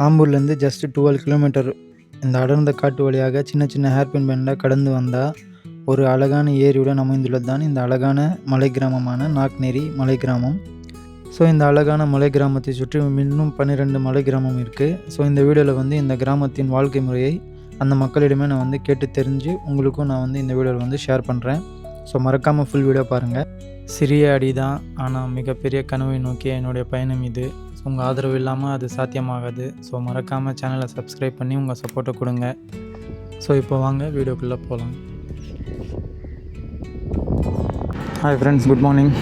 ஆம்பூர்லேருந்து just 12 kilometre இந்த அடர்ந்த காட்டு வழியாக சின்ன சின்ன ஹேர்பின் பெண்டாக கடந்து வந்தால் ஒரு அழகான ஏரியுடன் அமைந்துள்ளது தான் இந்த அழகான மலை கிராமமான நாக்நேரி மலை கிராமம். ஸோ இந்த அழகான மலை கிராமத்தை சுற்றி இன்னும் 12 மலை கிராமம் இருக்குது. ஸோ இந்த வீடியோவில் இந்த கிராமத்தின் வாழ்க்கை முறையை அந்த மக்களிடமே நான் கேட்டு தெரிஞ்சு உங்களுக்கும் நான் இந்த வீடியோவில் ஷேர் பண்ணுறேன். ஸோ மறக்காமல் ஃபுல் வீடியோ பாருங்கள். சிறிய அடி தான், ஆனால் மிகப்பெரிய கனவை நோக்கிய என்னுடைய பயணம் இது. ஸோ உங்கள் ஆதரவு இல்லாமல் அது சாத்தியமாகாது. ஸோ மறக்காமல் சேனலை சப்ஸ்கிரைப் பண்ணி உங்கள் சப்போர்ட்டை கொடுங்க. ஸோ இப்போ வாங்க வீடியோக்குள்ளே போகலாம். Hi friends, good morning.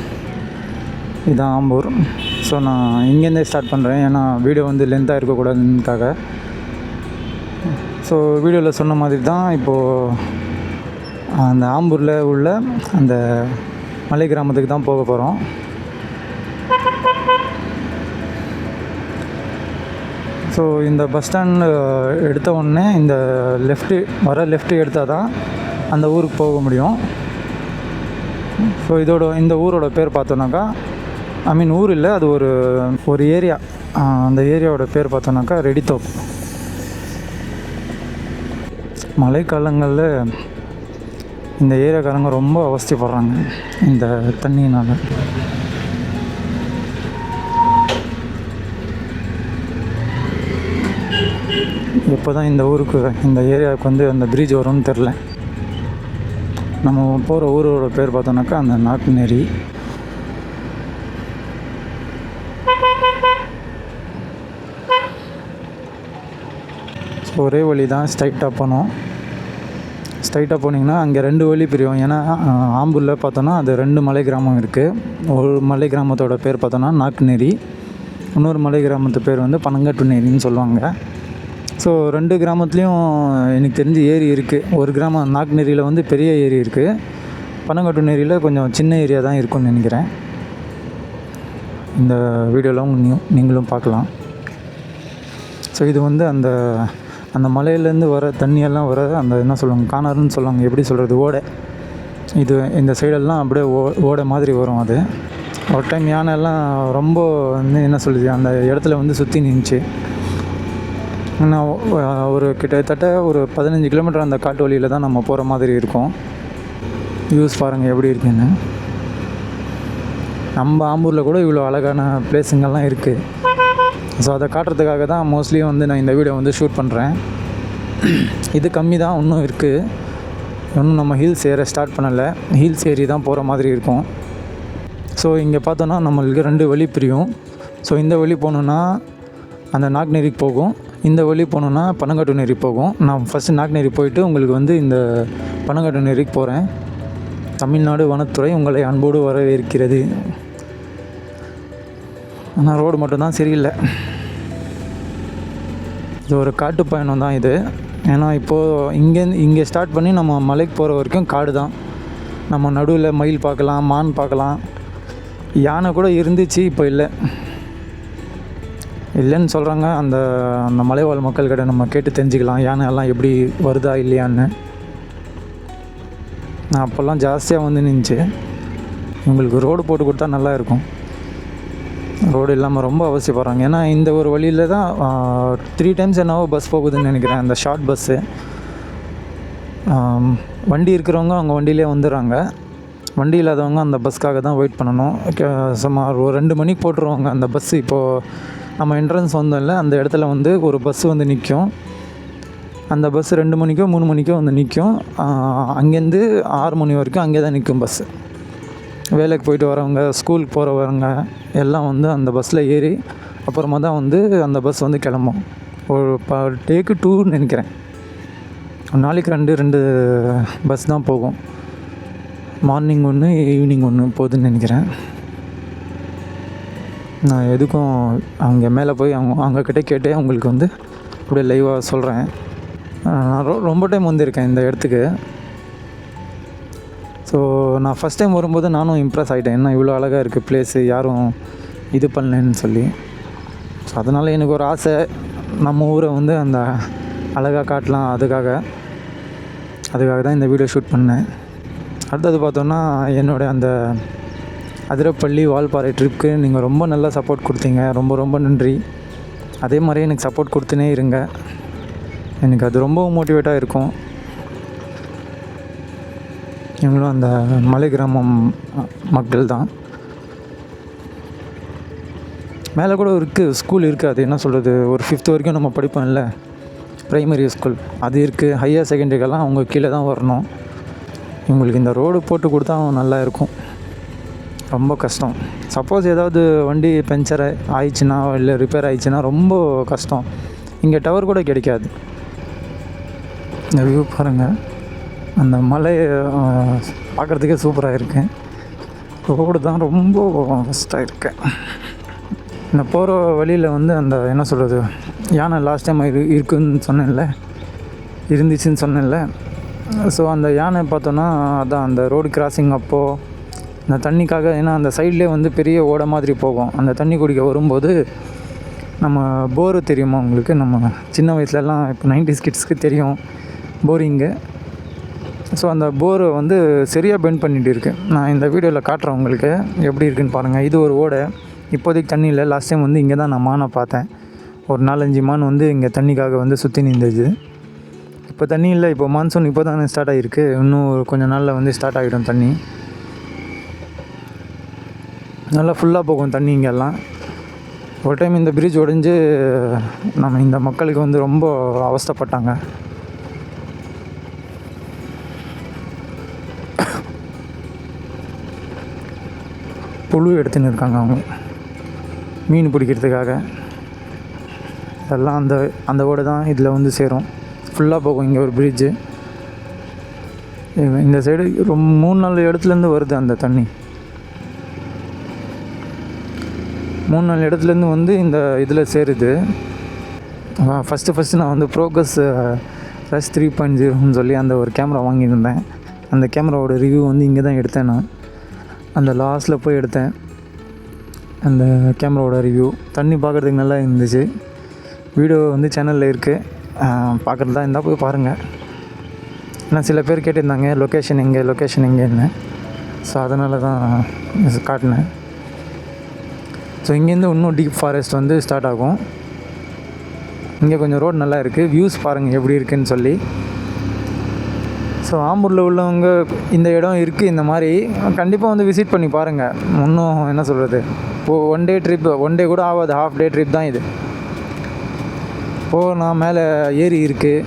இதுதான் ஆம்பூர். ஸோ நான் இங்கேருந்தே ஸ்டார்ட் பண்ணுறேன், ஏன்னா வீடியோ லென்த்தாக இருக்கக்கூடாதுக்காக. ஸோ வீடியோவில் சொன்ன மாதிரி தான் இப்போது அந்த ஆம்பூரில் உள்ள அந்த மலை கிராமத்துக்கு தான் போக போகிறோம். ஸோ இந்த பஸ் ஸ்டாண்ட் எடுத்த உடனே இந்த லெஃப்ட்டு எடுத்தால் தான் அந்த ஊருக்கு போக முடியும். ஸோ இந்த ஊரோட பேர் பார்த்தோன்னாக்கா, ஊர் இல்லை, அது ஒரு ஏரியா. அந்த ஏரியாவோட பேர் பார்த்தோன்னாக்கா ரெடித்தோப். மழைக்காலங்களில் இந்த ஏரியாக்காரங்க ரொம்ப அவஸ்தைப்படுறாங்க இந்த தண்ணியினால். எப்போ தான் இந்த ஏரியாவுக்கு அந்த பிரிட்ஜ் வரும்னு தெரில. நம்ம போகிற ஊரோட பேர் பார்த்தோன்னாக்கா அந்த நாக்நேரி. ஒரே வழி தான், ஸ்ட்ரைட்டாக போனோம். ஸ்ட்ரைட்டாக போனீங்கன்னா அங்கே 2 வழி பிரியும். ஏன்னா ஆம்பூரில் பார்த்தோன்னா அது 2 மலை கிராமம் இருக்குது. ஒரு மலை கிராமத்தோட பேர் பார்த்தோன்னா நாக்நேரி, இன்னொரு மலை கிராமத்து பேர் பனங்காட்டுநேரின்னு சொல்லுவாங்க. ஸோ 2 கிராமத்துலேயும் எனக்கு தெரிஞ்சு ஏரி இருக்குது. ஒரு கிராமம் நாக்நேரியில் பெரிய ஏரி இருக்குது, பனங்காட்டுநேரியில் கொஞ்சம் சின்ன ஏரியா தான் இருக்குன்னு நினைக்கிறேன். இந்த வீடியோவில் நீங்களும் பார்க்கலாம். ஸோ இது அந்த மலையிலேருந்து வர தண்ணியெல்லாம் வர அந்த என்ன சொல்லுவாங்க, காணாருன்னு சொல்லுவாங்க, எப்படி சொல்கிறது, ஓடை. இந்த சைடெல்லாம் அப்படியே ஓடை மாதிரி வரும். அது ஒரு டைம் யானையெல்லாம் ரொம்ப என்ன சொல்லுது, அந்த இடத்துல சுற்றி நின்றுச்சு. நான் கிட்டத்தட்ட ஒரு 15 கிலோமீட்டர் அந்த காட்டு வழியில் தான் நம்ம போகிற மாதிரி இருக்கும். வியூஸ் பாருங்கள் எப்படி இருக்குன்னு. நம்ம ஆம்பூரில் கூட இவ்வளோ அழகான பிளேஸுங்கள்லாம் இருக்குது. ஸோ அதை காட்டுறதுக்காக தான் மோஸ்ட்லி நான் இந்த வீடியோ ஷூட் பண்ணுறேன். இது கம்மி தான், இன்னும் இருக்குது. இன்னும் நம்ம ஹில்ஸ் ஏற ஸ்டார்ட் பண்ணலை. ஹில்ஸ் ஏறி தான் போகிற மாதிரி இருக்கும். ஸோ இங்கே பார்த்தோன்னா நம்மளுக்கு 2 வழி பிரியும். ஸோ இந்த வழி போகணுன்னா அந்த நாக்நேரிக்கு போகும், இந்த வழி போகணுன்னா பனங்காட்டுநேரி போகும். நான் ஃபஸ்ட்டு நாக்நேரி போயிட்டு உங்களுக்கு இந்த பனங்காட்டுநேரிக்கு போகிறேன். தமிழ்நாடு வனத்துறை உங்களை அன்போடு வரவேற்கிறது. ஆனால் ரோடு மட்டும்தான் சரியில்லை. இது ஒரு காட்டு பயணம் தான் இது. ஏன்னா இப்போது இங்கே ஸ்டார்ட் பண்ணி நம்ம மலைக்கு போகிற வரைக்கும் காடு தான். நம்ம நடுவில் மயில் பார்க்கலாம், மான் பார்க்கலாம், யானை கூட இருந்துச்சு, இப்போ இல்லைன்னு சொல்கிறாங்க. அந்த மலைவாழ் மக்கள்கிட்ட நம்ம கேட்டு தெரிஞ்சுக்கலாம் யானை எல்லாம் எப்படி வருதா இல்லையான்னு. நான் அப்போல்லாம் ஜாஸ்தியாக நின்றுச்சு. உங்களுக்கு ரோடு போட்டு கொடுத்தா நல்லா இருக்கும். ரோடு இல்லாமல் ரொம்ப அவசியப்படுறாங்க. ஏன்னா இந்த ஒரு வழியில் தான் 3 டைம்ஸ் என்னவோ பஸ் போகுதுன்னு நினைக்கிறேன், அந்த ஷார்ட் பஸ்ஸு. வண்டி இருக்கிறவங்க அவங்க வண்டியிலே வந்துடுறாங்க, வண்டி இல்லாதவங்க அந்த பஸ்ஸுக்காக தான் வெயிட் பண்ணணும். சுமார் ஒரு 2 மணிக்கு போட்டுருவாங்க அந்த பஸ்ஸு. இப்போது நம்ம என்ட்ரன்ஸ் வந்தோம்ல, அந்த இடத்துல ஒரு பஸ்ஸு நிற்கும். அந்த பஸ்ஸு 2 மணிக்கோ 3 மணிக்கோ நிற்கும். அங்கேருந்து 6 மணி வரைக்கும் அங்கே தான் நிற்கும் பஸ்ஸு. வேலைக்கு போயிட்டு வரவங்க, ஸ்கூலுக்கு போகிறவங்க எல்லாம் அந்த பஸ்ஸில் ஏறி அப்புறமா தான் அந்த பஸ் கிளம்பும். ஒரு டேக்கு 2 நினைக்கிறேன். ஒரு நாளைக்கு 2 பஸ் தான் போகும். மார்னிங் 1, ஈவினிங் 1 போகுதுன்னு நினைக்கிறேன். நான் எதுக்கும் அங்கே மேலே போய் அவங்கக்கிட்ட கேட்டு உங்களுக்கு அப்படியே லைவாக சொல்கிறேன். நான் ரொம்ப டைம் வந்திருக்கேன் இந்த இடத்துக்கு. ஸோ நான் ஃபஸ்ட் டைம் வரும்போது நானும் இம்ப்ரெஸ் ஆகிட்டேன், என்ன இவ்வளோ அழகாக இருக்குது ப்ளேஸு, யாரும் இது பண்ணலன்னு சொல்லி. ஸோ அதனால் எனக்கு ஒரு ஆசை, நம்ம ஊரை அந்த அழகாக காட்டலாம். அதுக்காக தான் இந்த வீடியோ ஷூட் பண்ணேன். அடுத்தது பார்த்தோன்னா என்னோடய அந்த அதிரப்பள்ளி வால்பாறை ட்ரிப்புக்கு நீங்கள் ரொம்ப நல்லா சப்போர்ட் கொடுத்தீங்க. ரொம்ப ரொம்ப நன்றி. அதே மாதிரி எனக்கு சப்போர்ட் கொடுத்துனே இருங்க. எனக்கு அது ரொம்ப மோட்டிவேட்டாக இருக்கும். இவங்களும் அந்த மலை கிராமம் மக்கள் தான். மேலே கூட இருக்குது, ஸ்கூல் இருக்குது. அது என்ன சொல்கிறது, ஒரு 5th வரைக்கும் நம்ம படிப்போம்ல, ப்ரைமரி ஸ்கூல் அது இருக்குது. ஹையர் செகண்டரிக்கெல்லாம் அவங்க கீழே தான் வரணும். இவங்களுக்கு இந்த ரோடு போட்டு கொடுத்தா நல்லா இருக்கும். ரொம்ப கஷ்டம். சப்போஸ் ஏதாவது வண்டி பஞ்சர் ஆயிடுச்சுன்னா இல்லை ரிப்பேர் ஆயிடுச்சுன்னா ரொம்ப கஷ்டம். இங்கே டவர் கூட கிடைக்காது. இந்த வியூ பாருங்கள், அந்த மலை பார்க்குறதுக்கே சூப்பராக இருக்கு. ரோடு தான் ரொம்ப கஷ்டம் இருக்கு. இந்த போகிற வழியில் வந்து அந்த என்ன சொல்கிறது, யானை லாஸ்ட் டைம் இருக்குன்னு சொன்னேன்ல, இருந்துச்சுன்னு சொன்னேன்ல. ஸோ அந்த யானை பார்த்தோன்னா அதான் அந்த ரோடு கிராசிங் அப்போது இந்த தண்ணிக்காக, ஏன்னா அந்த சைட்லேயே வந்து பெரிய ஓடை மாதிரி போகும். அந்த தண்ணி குடிக்க வரும்போது நம்ம போரு தெரியுமா உங்களுக்கு, நம்ம சின்ன வயசுலலாம் இப்போ 90s கிட்ஸ்க்கு தெரியும் போரிங்கு. ஸோ அந்த போரை வந்து சரியாக பெண்ட் பண்ணிகிட்டு இருக்குது. நான் இந்த வீடியோவில் காட்டுறேன் உங்களுக்கு எப்படி இருக்குதுன்னு பாருங்கள். இது ஒரு ஓடை, இப்போதைக்கு தண்ணி இல்லை. லாஸ்ட் டைம் வந்து இங்கே தான் நான் மானை பார்த்தேன். ஒரு 4-5 மான் வந்து இங்கே தண்ணிக்காக வந்து சுற்றி நின்றுச்சு. இப்போ தண்ணி இல்லை. இப்போ மான்சூன் இப்போ தான் ஸ்டார்ட் ஆகிருக்கு. இன்னும் கொஞ்சம் நாளில் வந்து ஸ்டார்ட் ஆகிடும் தண்ணி. நல்லா ஃபுல்லாக போகும் தண்ணி இங்கெல்லாம். ஒரு டைம் இந்த பிரிட்ஜ் உடைஞ்சு நம்ம இந்த மக்களுக்கு வந்து ரொம்ப அவஸ்தைப்பட்டாங்க. புழு எடுத்துன்னு இருக்காங்க அவங்க மீன் பிடிக்கிறதுக்காக. இதெல்லாம் அந்த ஓடை தான் இதில் வந்து சேரும். ஃபுல்லாக போகும். இங்கே ஒரு பிரிட்ஜு, இந்த சைடு ரொம்ப 3-4 இடத்துலேருந்து வருது அந்த தண்ணி. 3-4 இடத்துலேருந்து வந்து இந்த இதில் சேருது. ஃபஸ்ட்டு நான் வந்து ப்ரோக்ரஸ் ரஷ் 3.0ன்னு சொல்லி அந்த ஒரு கேமரா வாங்கியிருந்தேன். அந்த கேமராவோட ரிவ்யூ வந்து இங்கே தான் எடுத்தேன். நான் அந்த லாஸ்ட்டில் போய் எடுத்தேன் அந்த கேமராவோட ரிவ்யூ. தண்ணி பார்க்குறதுக்கு நல்லா இருந்துச்சு. வீடியோ வந்து சேனலில் இருக்குது, பார்க்குறதா இருந்தால் போய் பாருங்கள். ஏன்னா சில பேர் கேட்டிருந்தாங்க லொக்கேஷன் எங்கேன்னு. ஸோ அதனால தான் காட்டினேன். ஸோ இங்கேருந்து இன்னும் டீப் ஃபாரஸ்ட் வந்து ஸ்டார்ட் ஆகும். இங்கே கொஞ்சம் ரோடு நல்லா இருக்குது. வியூஸ் பாருங்கள் எப்படி இருக்குதுன்னு சொல்லி. ஸோ ஆம்பூரில் உள்ளவங்க இந்த இடம் இருக்குது, இந்த மாதிரி கண்டிப்பாக வந்து விசிட் பண்ணி பாருங்கள். இன்னும் என்ன சொல்கிறது, இப்போது ஒன் டே கூட ஆகாது, ஹாஃப் டே ட்ரிப் தான் இது. நான் மேலே ஏரி இருக்குது,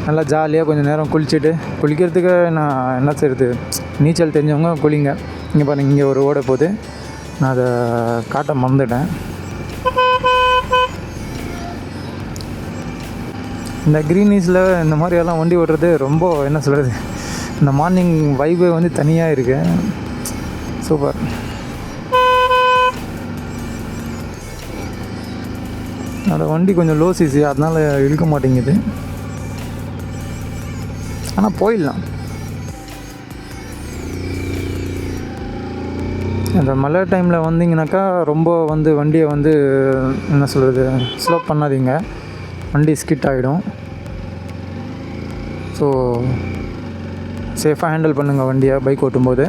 நல்லா ஜாலியாக கொஞ்சம் நேரம் குளிக்கிறதுக்கு நான் என்ன செய்கிறது, நீச்சல் தெரிஞ்சவங்க குளிங்க. இங்கே பாருங்கள், இங்கே ஒரு ஓடை போகுது. நான் அதை காட்ட மறந்துட்டேன். இந்த க்ரீனீஸில் இந்த மாதிரியெல்லாம் வண்டி ஓட்டுறது ரொம்ப என்ன சொல்கிறது, இந்த மார்னிங் வைபே வந்து தனியாக இருக்கு. சூப்பர். அந்த வண்டி கொஞ்சம் லோ சிசி, அதனால் இழுக்க மாட்டேங்குது. ஆனால் போயிடலாம். இந்த மழை டைமில் வந்தீங்கன்னாக்கா ரொம்ப வந்து வண்டியை வந்து என்ன சொல்கிறது, ஸ்லோ பண்ணாதீங்க, வண்டி ஸ்கிட் ஆகிடும். ஸோ சேஃபாக ஹேண்டில் பண்ணுங்கள் வண்டியை பைக் ஓட்டும்போது.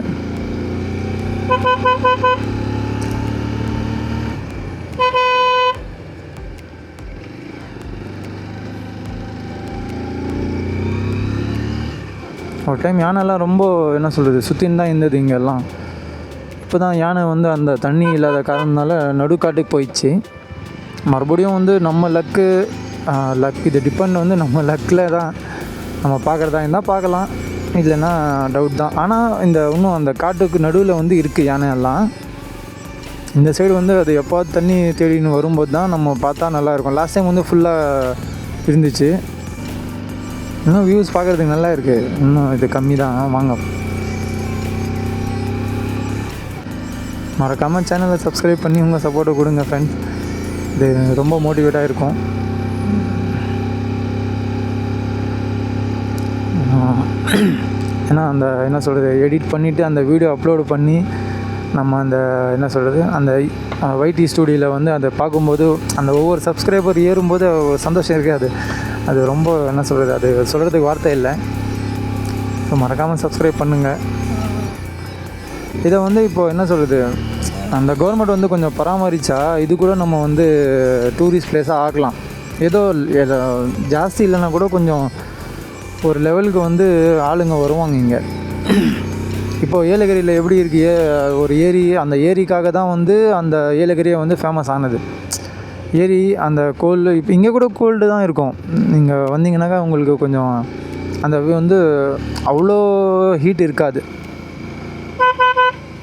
ஒரு டைம் யானைலாம் ரொம்ப என்ன சொல்கிறது சுற்றின்னு தான் இருந்தது இங்கெல்லாம். இப்போ தான் யானை வந்து அந்த தண்ணி இல்லாத காரணத்தினால நடுக்காட்டுக்கு போயிடுச்சு. மறுபடியும் வந்து நம்ம லக் இது டிபெண்ட் வந்து நம்ம லக்கில் தான். நம்ம பார்க்குறதா இருந்தால் பார்க்கலாம், இல்லைன்னா டவுட் தான். ஆனால் இன்னும் அந்த காட்டுக்கு நடுவில் வந்து இருக்குது யானை எல்லாம். இந்த சைடு வந்து அது எப்போது தண்ணி தேடின்னு வரும்போது தான் நம்ம பார்த்தா நல்லாயிருக்கும். லாஸ்ட் டைம் வந்து ஃபுல்லாக இருந்துச்சு. இன்னும் வியூஸ் பார்க்குறதுக்கு நல்லா இருக்குது. இன்னும் இது கம்மி தான். வாங்க, மறக்காமல் சேனலை சப்ஸ்கிரைப் பண்ணி உங்கள் சப்போர்ட்டை கொடுங்க ஃப்ரெண்ட்ஸ். இது ரொம்ப மோட்டிவேட்டாக இருக்கும். ஏன்னா அந்த என்ன சொல்கிறது, எடிட் பண்ணிவிட்டு அந்த வீடியோ அப்லோடு பண்ணி நம்ம அந்த என்ன சொல்கிறது, அந்த வைடி ஸ்டூடியோவில் வந்து அதை பார்க்கும்போது அந்த ஒவ்வொரு சப்ஸ்கிரைபர் ஏறும்போது ஒரு சந்தோஷம் இருக்குது. அது ரொம்ப என்ன சொல்கிறது, அது சொல்கிறதுக்கு வார்த்தை இல்லை. ஸோ மறக்காமல் சப்ஸ்கிரைப் பண்ணுங்கள். இதை வந்து இப்போது என்ன சொல்கிறது, அந்த கவர்மெண்ட் வந்து கொஞ்சம் பராமரித்தா இது கூட நம்ம வந்து டூரிஸ்ட் பிளேஸாக ஆக்கலாம். ஏதோ ஜாஸ்தி இல்லைன்னா கூட கொஞ்சம் ஒரு லெவலுக்கு வந்து ஆளுங்க வருவாங்க இங்கே. இப்போது ஏலகிரியில் எப்படி இருக்கு, ஒரு ஏரி, அந்த ஏரிக்காக தான் வந்து அந்த ஏலகிரியை வந்து ஃபேமஸ் ஆனது. ஏரி அந்த கோல்டு, இப்போ இங்கே கூட கோல்டு தான் இருக்கும். நீங்கள் வந்தீங்கன்னாக்கா உங்களுக்கு கொஞ்சம் அந்த வந்து அவ்வளோ ஹீட் இருக்காது.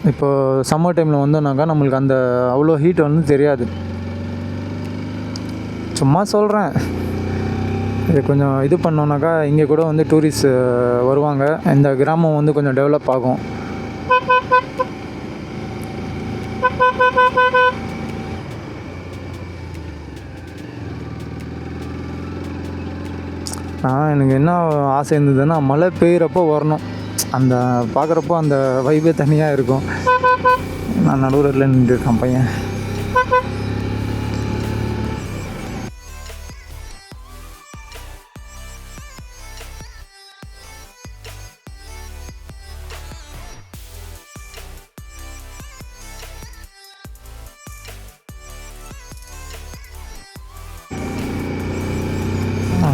இப்போது சம்மர் டைமில் வந்தோம்னாக்கா நம்மளுக்கு அந்த அவ்வளோ ஹீட் வந்து தெரியாது. சும்மா சொல்கிறேன், இது கொஞ்சம் இது பண்ணோன்னாக்கா இங்கே கூட வந்து டூரிஸ்ட் வருவாங்க. இந்த கிராமம் வந்து கொஞ்சம் டெவலப் ஆகும். எனக்கு என்ன ஆசை இருந்ததுன்னா மழை பெய்கிறப்போ வரணும். அந்த பார்க்குறப்போ அந்த வைபே தனியாக இருக்கும். நான் நடுவரில் நின்றுருக்கேன் பையன்.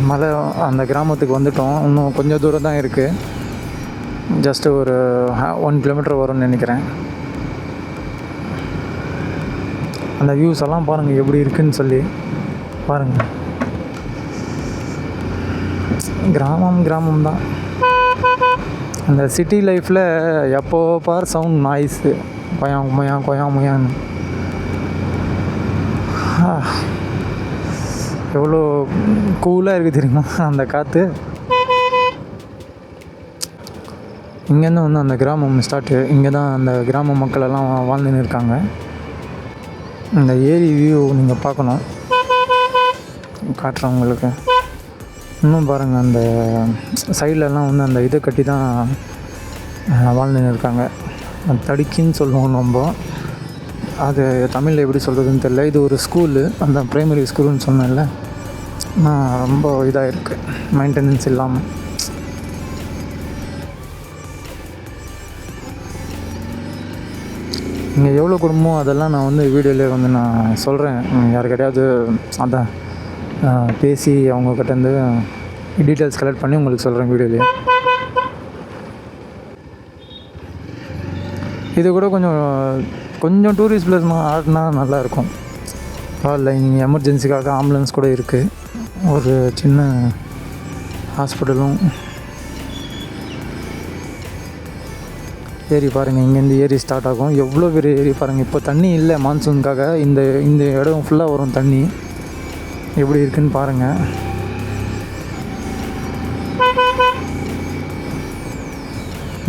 மலை அந்த கிராமத்துக்கு வந்துட்டோம். இன்னும் கொஞ்சம் தூரம் தான் இருக்குது. ஜஸ்ட்டு ஒரு 1 கிலோமீட்டர் வரும்னு நினைக்கிறேன். அந்த வியூஸ் எல்லாம் பாருங்கள் எப்படி இருக்குதுன்னு சொல்லி பாருங்கள். கிராமம் தான். அந்த சிட்டி லைஃப்பில் எப்போ பார் சவுண்ட், நாய்ஸு, கொயான்னு எவ்வளோ கூலாக இருக்குது தெரியுமா அந்த காற்று. இங்கேருந்து வந்து அந்த கிராமம் ஸ்டார்ட்டு. இங்கே தான் அந்த கிராம மக்கள் எல்லாம் வாழ்ந்துன்னு இருக்காங்க. இந்த ஏரி வியூ நீங்கள் பார்க்கணும், காட்டுறேன் உங்களுக்கு. இன்னும் பாருங்கள், அந்த சைட்லலாம் வந்து அந்த இதை கட்டி தான் வாழ்ந்துன்னு இருக்காங்க. தடுக்கின்னு சொல்லுவோம் நம்ம. அது தமிழில் எப்படி சொல்கிறதுன்னு தெரியல. இது ஒரு ஸ்கூலு, அந்த ப்ரைமரி ஸ்கூலுன்னு சொன்னேன்ல. ரொம்ப இதாக இருக்குது, மெயின்டெனன்ஸ் இல்லாமல். இங்கே எவ்வளோ குடும்பம் அதெல்லாம் நான் வந்து வீடியோவிலே வந்து நான் சொல்கிறேன். யாருக்கிட்டையாவது அதான் பேசி அவங்கக்கிட்டேருந்து டீட்டெயில்ஸ் கலெக்ட் பண்ணி உங்களுக்கு சொல்கிறேன் வீடியோவிலே. இது கூட கொஞ்சம் டூரிஸ்ட் பிளேஸ் ஆடினா நல்லாயிருக்கும். இல்லை, இங்கே எமர்ஜென்சிக்காக ஆம்புலன்ஸ் கூட இருக்குது. ஒரு சின்ன ஹாஸ்பிட்டலும். ஏரி பாருங்கள், இங்கேருந்து ஏரி ஸ்டார்ட் ஆகும். எவ்வளோ பெரிய ஏரி பாருங்கள். இப்போ தண்ணி இல்லை மான்சூனுக்காக. இந்த இடம் ஃபுல்லாக வரும் தண்ணி. எப்படி இருக்குன்னு பாருங்கள்.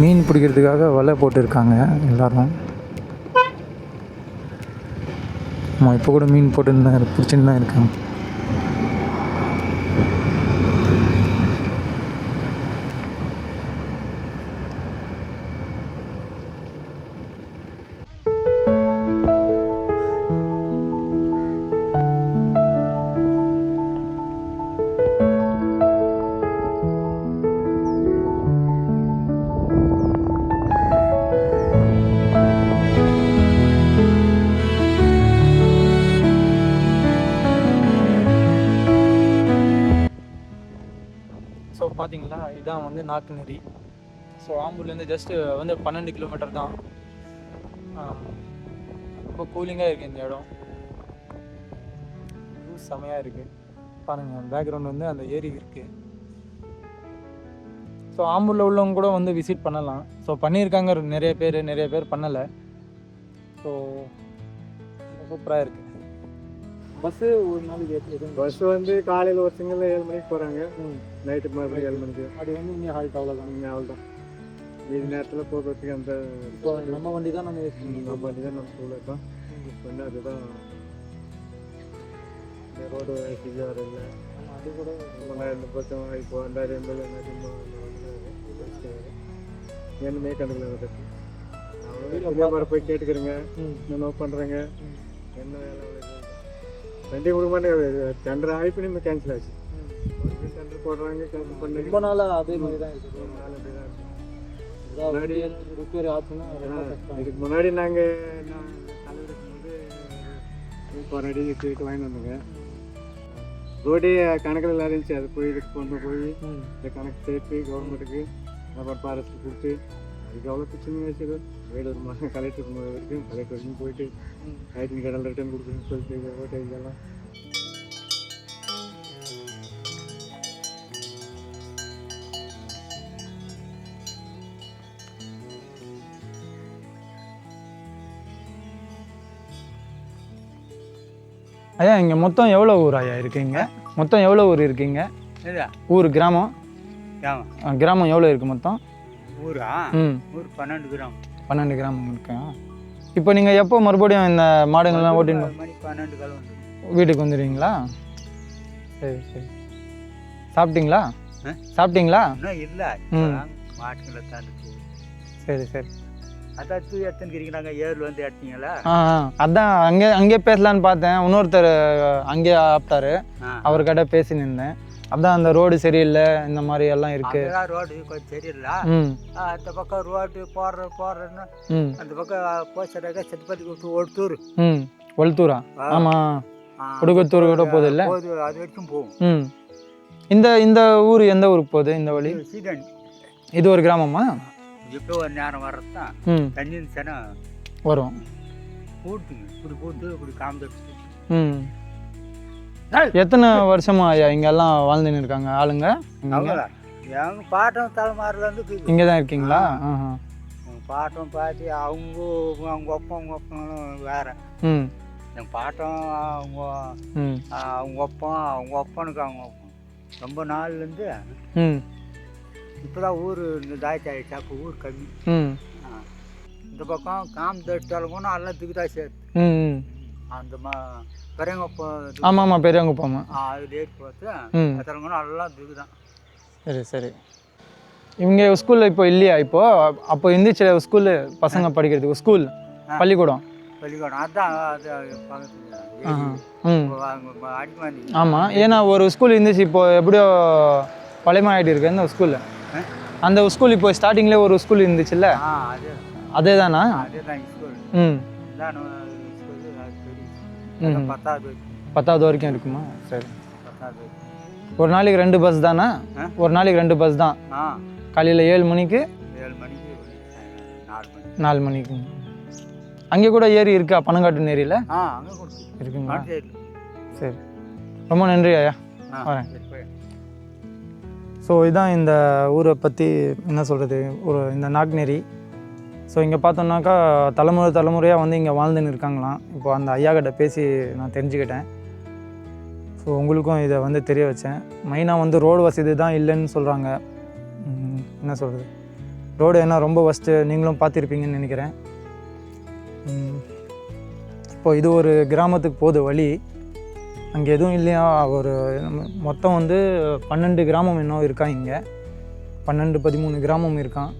மீன் பிடிக்கிறதுக்காக வலை போட்டுருக்காங்க எல்லோரும். ஆமாம், இப்போ கூட மீன் போட்டுன்னு தான் பிடிச்சின்னு தான் இருக்காங்க. ஸோ பார்த்தீங்களா, இதுதான் வந்து நாக்குநெறி. ஸோ ஆம்பூர்லேருந்து ஜஸ்ட்டு வந்து 12 கிலோமீட்டர் தான். ரொம்ப கூலிங்காக இருக்குது இந்த இடம். செமையாக இருக்குது பாருங்கள். பேக்ரவுண்ட் வந்து அந்த ஏரி இருக்குது. ஸோ ஆம்பூரில் உள்ளவங்க கூட வந்து விசிட் பண்ணலாம். ஸோ பண்ணியிருக்காங்க நிறைய பேர் பண்ணலை. ஸோ சூப்பராக இருக்குது. பஸ்ஸு ஒரு நாளைக்கு எதுவும் பஸ்ஸு வந்து காலையில் ஒரு சிங்கிள் 7 மணிக்கு போகிறாங்க, நைட்டு மறுபடியும் 7 மணிக்கு. அது வந்து இங்கே ஹால்ட் அவ்வளோதான். அவ்வளோதான். மீதி நேரத்தில் போக்குவரத்துக்கு அந்த இப்போ நம்ம வண்டி தான் நம்ம யூஸ் பண்ணி, நம்ம வண்டி தான் நம்ம ஸ்கூலில் இருக்கோம். இப்போ வந்து அதுதான் இந்த ரோடு வசதியாக இல்லை. அது கூட இந்த பக்கம் இப்போ 2080 என்னமே கண்டுக்கல. அவ்வளோ போய் கேட்டுக்கிறேங்க, நோட் பண்ணுறேங்க. என்ன வேலை வண்டி கொடுக்க மாட்டேன். டெண்டர் ஆகி பண்ணி கேன்சல் ஆச்சு. டெண்டர் போடுறாங்க, கேன்சல் பண்ணி ரொம்ப நாளாக அதே மாதிரி தான் இருக்குது. ரிப்பேர் ஆச்சுன்னா இதுக்கு முன்னாடி நாங்கள் இப்போ ஒரு அடி போயிட்டு வாங்கிட்டு வந்தோங்க. ரோடே கணக்கில் எல்லாம் இருந்துச்சு. அது போய் இதுக்கு கொண்டு போய் இந்த கணக்கு சேர்த்து கவர்மெண்ட்டுக்கு அப்புறம் ஃபாரஸ்ட்டு கொடுத்து அதுக்கு அவ்வளோ பிரச்சனை வச்சுது. வேலூர் கலெக்டர் வரைக்கும் போயிட்டு ஐடி கடல் ரிட்டர்ன் கொடுக்குன்னு சொல்லிட்டு ஓட்டை இதெல்லாம் ஐயா இங்கே மொத்தம் எவ்வளோ ஊர் ஐயா இருக்கீங்க? மொத்தம் எவ்வளோ ஊர் இருக்கீங்க? ஊர் கிராமம் கிராமம் எவ்வளோ இருக்குது மொத்தம்? ஊரா? ஊர் 12 கிராமம். 12 கிராமம் இருக்கா? இப்போ நீங்கள் எப்போ மறுபடியும் இந்த மாடுங்கள்லாம் ஓட்டின்னு 12 கிலோ வீட்டுக்கு வந்துடுவீங்களா? சரி சரி. சாப்பிட்டீங்களா? சாப்பிட்டீங்களா? இல்லை. மாட்டுங்களை தாண்டி. சரி சரி. அதான் எடுத்துன்னு ஏரில் வந்து எடுத்தீங்களா? அதான் அங்கே பேசலான்னு பார்த்தேன். இன்னொருத்தர் அங்கே ஆப்டாரு, அவர்கிட்ட பேசி நின்றேன். அதான் அந்த ரோடு சரியில்லை, இந்த மாதிரி எல்லாம் இருக்கு. ரோடு கொஞ்சம் சரியில்லை. அந்த பக்கம் ரோடு போடுறேன்னு அந்த பக்கம் போச்சுறாக்க செட்டுப்பட்டி கொடுத்து ஒடுத்தூர். ஒழுத்தூரா? ஆமா, உடுகத்தூர் கூட போகுது இல்லை? அது வரைக்கும் போகும். இந்த ஊர் எந்த ஊருக்கு போகுது இந்த வழி? சீதன். இது ஒரு கிராமமா? இப்போ ஒரு நேரம் வர்றது தான் தண்ணி இருந்துச்சுன்னா வரும். கூட்டுங்க இப்படி கூட்டு இப்படி காமிச்சு. எத்தனை வருஷமா ஐயா இங்கெல்லாம் வாழ்ந்துன்னு இருக்காங்க ஆளுங்க? எங்கள் பாட்டம் தலைமாரிலேருந்து இங்கே தான் இருக்கீங்களா? எங்கள் பாட்டம் பாட்டி அவங்க ஒப்பனும் வேற. எங்கள் பாட்டம் அவங்க ஒப்பனுக்கு அவங்க ரொம்ப நாள்லேருந்து இப்போதான் ஊர் இந்த தாய்ச்சி ஆகிடுச்சா. அப்போ ஊர் கம்மி. இந்த பக்கம் காமத்தெடுத்தாலும் எல்லாம் திக்குதா சேர்த்து அந்த பெரியங்குப்பம். ஆமாம் ஆமாம், பெரியங்குப்பம். அது ஏறி பார்த்து அதெல்லாம் நல்லா திக்குதான். சரி சரி. இவங்க ஸ்கூலில் இப்போ இல்லையா? இப்போ அப்போ இருந்துச்சு ஸ்கூலு, பசங்க படிக்கிறதுக்கு ஸ்கூல், பள்ளிக்கூடம். அதான் ஆமாம். ஏன்னா ஒரு ஸ்கூல் இருந்துச்சு, இப்போ எப்படியோ பழையமாயிட்டு இருக்கு அந்த ஸ்கூலில். அந்த ஸ்கூல் இப்போ ஸ்டார்டிங்லேயே ஒரு ஸ்கூல் இருந்துச்சுல்ல, அதே தானா? ம். 10வது வரைக்கும் இருக்குமா? சரி. ஒரு நாளைக்கு 2 பஸ் தானா? ஒரு நாளைக்கு 2 பஸ் தான். காலையில் 7 மணிக்கு 4 மணிக்கு. அங்கே கூட ஏரி இருக்கா? பனங்காட்டு ஏரியில் இருக்குங்களா? சரி, ரொம்ப நன்றி ஐயா, வரேன். ஸோ இதான் இந்த ஊரை பற்றி என்ன சொல்கிறது, இந்த நாக்நேரி. ஸோ இங்கே பார்த்தோம்னாக்கா தலைமுறையாக வந்து இங்கே வாழ்ந்துன்னு இருக்காங்களாம். இப்போ அந்த ஐயா கிட்ட பேசி நான் தெரிஞ்சுக்கிட்டேன். ஸோ உங்களுக்கும் இதை வந்து தெரிய வச்சேன். மெயினாக வந்து ரோடு வசதி தான் இல்லைன்னு சொல்கிறாங்க. என்ன சொல்கிறது, ரோடு என்ன ரொம்ப ஃபஸ்ட்டு நீங்களும் பார்த்துருப்பீங்கன்னு நினைக்கிறேன். இப்போது இது ஒரு கிராமத்துக்கு போகுது வழி. அங்கே எதுவும் இல்லையா? ஒரு மொத்தம் வந்து 12 கிராமம் இன்னும் இருக்கான் இங்கே. 12-13 கிராமம் இருக்கான்.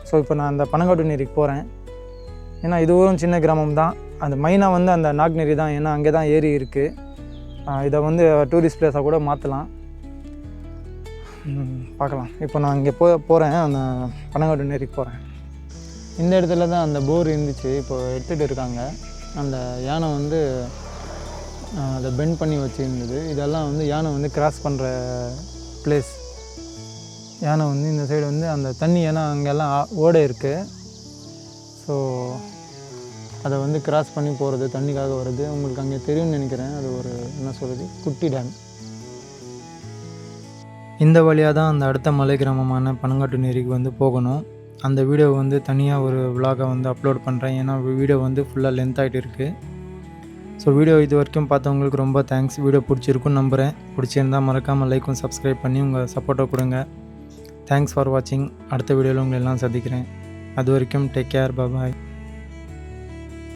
ஸோ இப்போ நான் அந்த பனங்காட்டு போகிறேன். ஏன்னா இதுவும் சின்ன கிராமம் தான். அந்த மெயினாக வந்து அந்த நாக்நேரி தான். ஏன்னா அங்கே தான் ஏரி இருக்குது. இதை வந்து டூரிஸ்ட் பிளேஸாக கூட மாற்றலாம். பார்க்கலாம். இப்போ நான் இங்கே போகிறேன், அந்த பனங்காட்டு போகிறேன். இந்த இடத்துல தான் அந்த போர் இருந்துச்சு, இப்போ எடுத்துகிட்டு இருக்காங்க. அந்த யானை வந்து அதை பெண்ட் பண்ணி வச்சுருந்தது. இதெல்லாம் வந்து யானை வந்து கிராஸ் பண்ணுற பிளேஸ். யானை வந்து இந்த சைடு வந்து அந்த தண்ணி, ஏன்னா அங்கெல்லாம் ஓடை இருக்குது. ஸோ அதை வந்து கிராஸ் பண்ணி போகிறது, தண்ணிக்காக வருது. உங்களுக்கு அங்கே தெரியும்னு நினைக்கிறேன். அது ஒரு என்ன சொல்கிறது, குட்டி டேம். இந்த வழியாக தான் அந்த அடுத்த மலை கிராமமான பனங்காட்டு ஏரிக்கு வந்து போகணும். அந்த வீடியோ வந்து தனியாக ஒரு விலாகை வந்து அப்லோட் பண்ணுறேன். ஏன்னா வீடியோ வந்து ஃபுல்லாக லென்த் ஆகிட்டு இருக்குது. ஸோ வீடியோ இது வரைக்கும் பார்த்தவங்களுக்கு ரொம்ப தேங்க்ஸ். வீடியோ பிடிச்சிருக்குன்னு நம்புகிறேன். பிடிச்சிருந்தால் மறக்காமல் லைக்கும் சப்ஸ்கிரைப் பண்ணி உங்கள் சப்போர்ட்டை கொடுங்க. தேங்க்ஸ் ஃபார் வாட்சிங். அடுத்த வீடியோவில் உங்களை எல்லாம் சந்திக்கிறேன். அது வரைக்கும் டேக் கேர், பாய்.